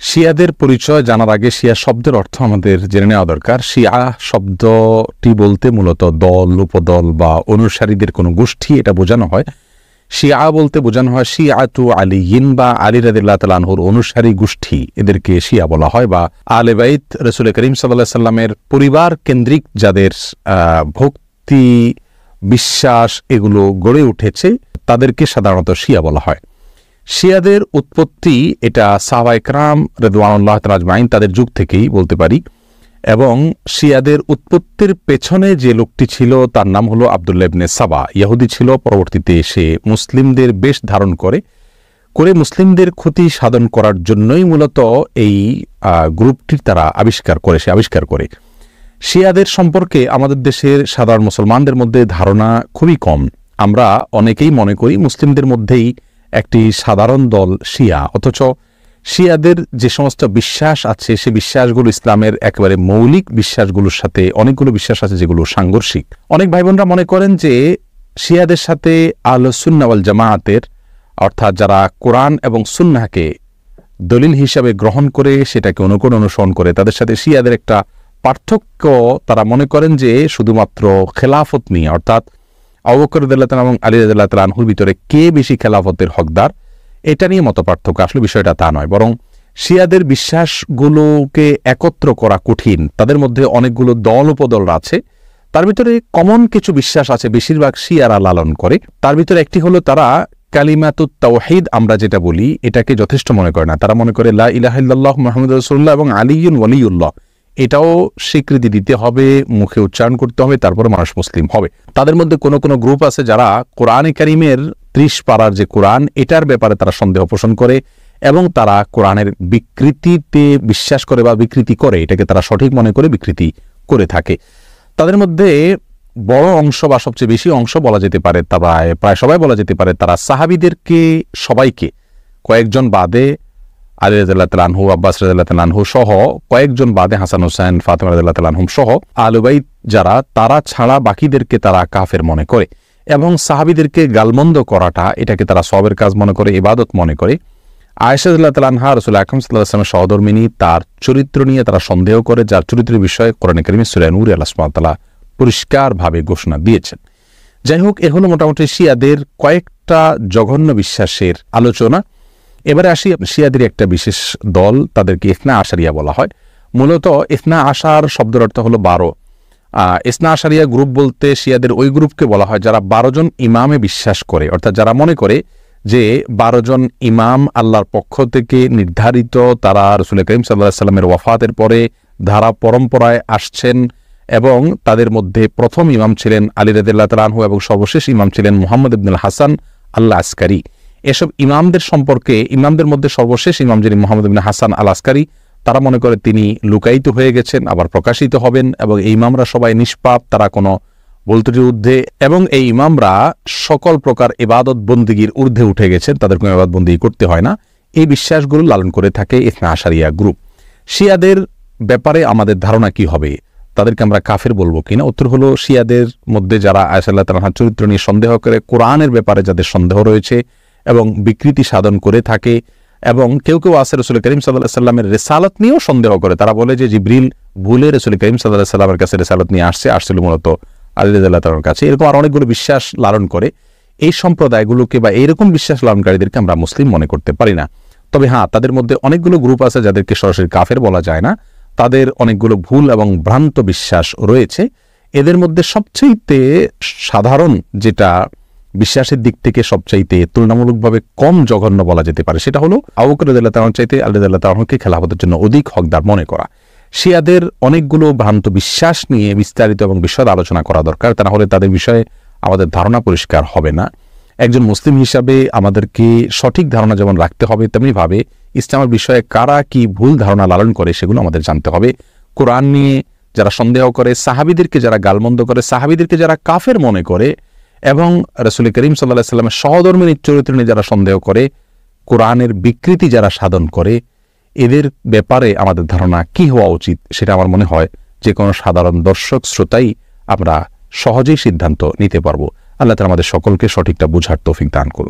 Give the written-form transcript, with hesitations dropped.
শিয়াদের পরিচয় জানার আগে শিয়া শব্দের অর্থ আমাদের জেনে নেওয়া দরকার। শিয়া শব্দটি বলতে মূলত দল, উপদল বা অনুসারীদের কোনো গোষ্ঠী এটা বোঝানো হয়। শিয়া বলতে বোঝানো হয় শিয়াতু আলিয়িন বা আলী রাদিয়াল্লাহু তাআলা আনহুর অনুসারী গোষ্ঠী, এদেরকে শিয়া বলা হয়। বা আলে বাইত রাসূল করিম সাল্লাল্লাহু আলাইহি সাল্লামের পরিবার কেন্দ্রিক যাদের ভক্তি, বিশ্বাস এগুলো গড়ে উঠেছে তাদেরকে সাধারণত শিয়া বলা হয়। শিয়াদের উৎপত্তি এটা সাহাবায়ে কেরাম রিদওয়ানুল্লাহি তাআলা আজমাইন তাদের যুগ থেকেই বলতে পারি। এবং শিয়াদের উৎপত্তির পেছনে যে লোকটি ছিল তার নাম হলো আব্দুল্লাহ ইবনে সাবা। ইহুদি ছিল, পরবর্তীতে সে মুসলিমদের বেশ ধারণ করে মুসলিমদের ক্ষতি সাধন করার জন্যই মূলত এই গ্রুপটির তারা আবিষ্কার করে। শিয়াদের সম্পর্কে আমাদের দেশের সাধারণ মুসলমানদের মধ্যে ধারণা খুবই কম। আমরা অনেকেই মনে করি মুসলিমদের মধ্যেই একটি সাধারণ দল শিয়া, অথচ শিয়াদের যে সমস্ত বিশ্বাস আছে সে বিশ্বাসগুলো ইসলামের একেবারে মৌলিক বিশ্বাসগুলোর সাথে অনেকগুলো বিশ্বাস আছে যেগুলো সাংঘর্ষিক। অনেক ভাই বোনরা মনে করেন যে শিয়াদের সাথে আহলে সুন্নাহ ওয়াল জামাআতের অর্থাৎ যারা কোরআন এবং সুন্নাহকে দলিল হিসাবে গ্রহণ করে সেটাকে অনুসরণ করে তাদের সাথে শিয়াদের একটা পার্থক্য তারা মনে করেন যে শুধুমাত্র খেলাফত নিয়ে, অর্থাৎ আবু বকর রাদিয়াল্লাহু তাআলা এবং আলী রাদিয়াল্লাহু তাআলা আনহুর ভিতরে কে বেশি খেলাফতের হকদার এটা নিয়ে মত পার্থক্য। আসলে বিষয়টা তা নয়, বরং শিয়াদের বিশ্বাসগুলোকে একত্র করা কঠিন। তাদের মধ্যে অনেকগুলো দল উপদল আছে, তার ভিতরে কমন কিছু বিশ্বাস আছে বেশিরভাগ শিয়ারা লালন করে। তার ভিতরে একটি হলো তারা কালিমাতুত তাওহীদ আমরা যেটা বলি এটাকে যথেষ্ট মনে করে না। তারা মনে করে লা ইলাহা ইল্লাল্লাহ মুহাম্মাদুর রাসূলুল্লাহ এবং আলিয়ুন ওয়ালিউল্লাহ এটাও স্বীকৃতি দিতে হবে, মুখে উচ্চারণ করতে হবে, তারপরে মানুষ মুসলিম হবে। তাদের মধ্যে কোনো কোনো গ্রুপ আছে যারা কোরআনে কারীমের 30 পারার যে কোরআন এটার ব্যাপারে তারা সন্দেহ পোষণ করে এবং তারা কোরআনের বিকৃতিতে বিশ্বাস করে বা বিকৃতি করে, এটাকে তারা সঠিক মনে করে বিকৃতি করে থাকে। তাদের মধ্যে বড় অংশ বা সবচেয়ে বেশি অংশ বলা যেতে পারে, প্রায় সবাই বলা যেতে পারে তারা সাহাবীদেরকে সবাইকে কয়েকজন বাদে আলী রাদিয়াল্লাহু তাআলা আনহু, আব্বাস রাদিয়াল্লাহু তাআলা আনহু সহ কয়েকজন বাদে হাসান হোসেন, ফাতেমা রাদিয়াল্লাহু তাআলা আনহুম সহ আহলে বাইত যারা তারা ছাড়া বাকিদেরকে তারা কাফের মনে করে এবং সাহাবীদেরকে গালমন্দ করাটা এটাকে তারা সওয়াবের কাজ মনে করে, ইবাদত মনে করে। আয়েশা রাদিয়াল্লাহু তাআলা আনহা রাসূল আকরাম সাল্লাল্লাহু আলাইহি ওয়াসাল্লামের সহধর্মিণী, তার চরিত্র নিয়ে তারা সন্দেহ করে, যার চরিত্রের বিষয়ে কোরআনে কারীমের সূরা নূরে আল্লাহ সুবহানাহু ওয়া তাআলা পরিষ্কারভাবে ঘোষণা দিয়েছেন। যাই হোক, এ হলো মোটামুটি শিয়াদের কয়েকটা জঘন্য বিশ্বাসের আলোচনা। এবারে আসি শিয়াদের একটা বিশেষ দল, তাদেরকে ইসনা আশারিয়া বলা হয়। মূলত ইসনা আশার শব্দের অর্থ হলো 12। ইসনা আশারিয়া গ্রুপ বলতে শিয়াদের ওই গ্রুপকে বলা হয় যারা 12 জন ইমামে বিশ্বাস করে, অর্থাৎ যারা মনে করে যে 12 জন ইমাম আল্লাহর পক্ষ থেকে নির্ধারিত, তারা রাসূল করিম সাল্লাল্লাহু আলাইহি সাল্লামের ওয়াফাতের পরে ধারা পরম্পরায় আসছেন এবং তাদের মধ্যে প্রথম ইমাম ছিলেন আলী রাদিয়াল্লাহু তাআলা আনহু এবং সর্বশেষ ইমাম ছিলেন মুহাম্মদ ইবনুল হাসান আল আসকারী। এসব ইমামদের সম্পর্কে, ইমামদের মধ্যে সর্বশেষ ইমাম যিনি মুহাম্মদ ইবনে হাসান আল আসকারী, তারা মনে করে তিনি লুকায়িত হয়ে গেছেন, আবার প্রকাশিত হবেন এবং এই ইমামরা সবাই নিষ্পাপ, তারা কোনো ভুল ত্রুটির ঊর্ধ্বে এবং এই ইমামরা সকল প্রকার ইবাদত বন্দেগীর ঊর্ধ্বে উঠে গেছেন, তাদের কোনো ইবাদত বন্দেগী করতে হয় না। এই বিশ্বাসগুলো লালন করে থাকে ইসনা আশারিয়া গ্রুপ। শিয়াদের ব্যাপারে আমাদের ধারণা কি হবে, তাদেরকে আমরা কাফের বলবো কিনা? উত্তর হলো শিয়াদের মধ্যে যারা আয়েশা রাদিয়াল্লাহু তাআলার চরিত্র নিয়ে সন্দেহ করে, কোরআনের ব্যাপারে যাদের সন্দেহ রয়েছে এবং বিকৃতি সাধন করে থাকে, এবং কেউ কেউ আছে রাসূল করিম সাল্লাল্লাহু আলাইহি সাল্লামের রিসালাত নিয়েও সন্দেহ করে। তারা বলে যে জিবরিল ভুলে রাসূল করিম সাল্লাল্লাহু আলাইহি সাল্লামের কাছে রিসালাত নিয়ে আসছিল মূলত আলী রাদিয়াল্লাহু তাআলার কাছে। এরকম আর অনেকগুলো বিশ্বাস লালন করে। এই সম্প্রদায়গুলোকে বা এইরকম বিশ্বাস লালনকারীদেরকে আমরা মুসলিম মনে করতে পারি না। তবে হ্যাঁ, তাদের মধ্যে অনেকগুলো গ্রুপ আছে যাদেরকে সরাসরি কাফের বলা যায় না, তাদের অনেকগুলো ভুল এবং ভ্রান্ত বিশ্বাস রয়েছে। এদের মধ্যে সবচেয়ে সাধারণ যেটা বিশ্বাসের দিক থেকে সবচাইতে তুলনামূলকভাবে কম জঘন্য বলা যেতে পারে সেটা হলো আবু বকর রাদিয়াল্লাহু তাআলা চাইতে আলী রাদিয়াল্লাহু তাআলাকে খেলাফতের জন্য অধিক হকদার মনে করা। শিয়াদের অনেকগুলো ভ্রান্ত বিশ্বাস নিয়ে বিস্তারিত এবং বিশদ আলোচনা করা দরকার, তা না হলে তাদের বিষয়ে আমাদের ধারণা পরিষ্কার হবে না। একজন মুসলিম হিসাবে আমাদেরকে সঠিক ধারণা যেমন রাখতে হবে, তেমনিভাবে ইসলামের বিষয়ে কারা কি ভুল ধারণা লালন করে সেগুলো আমাদের জানতে হবে। কোরআন নিয়ে যারা সন্দেহ করে, সাহাবীদেরকে যারা গালমন্দ করে, সাহাবীদেরকে যারা কাফের মনে করে এবং রাসূল করিম সাল্লাল্লাহু আলাইহি সাল্লামের সহধর্মিণীর চরিত্র নিয়ে যারা সন্দেহ করে, কোরআনের বিকৃতি যারা সাধন করে, এদের ব্যাপারে আমাদের ধারণা কি হওয়া উচিত সেটা আমার মনে হয় যে কোনো সাধারণ দর্শক শ্রোতাই আমরা সহজেই সিদ্ধান্ত নিতে পারবো। আল্লাহ তাআলা আমাদের সকলকে সঠিকটা বুঝার তৌফিক দান করুন।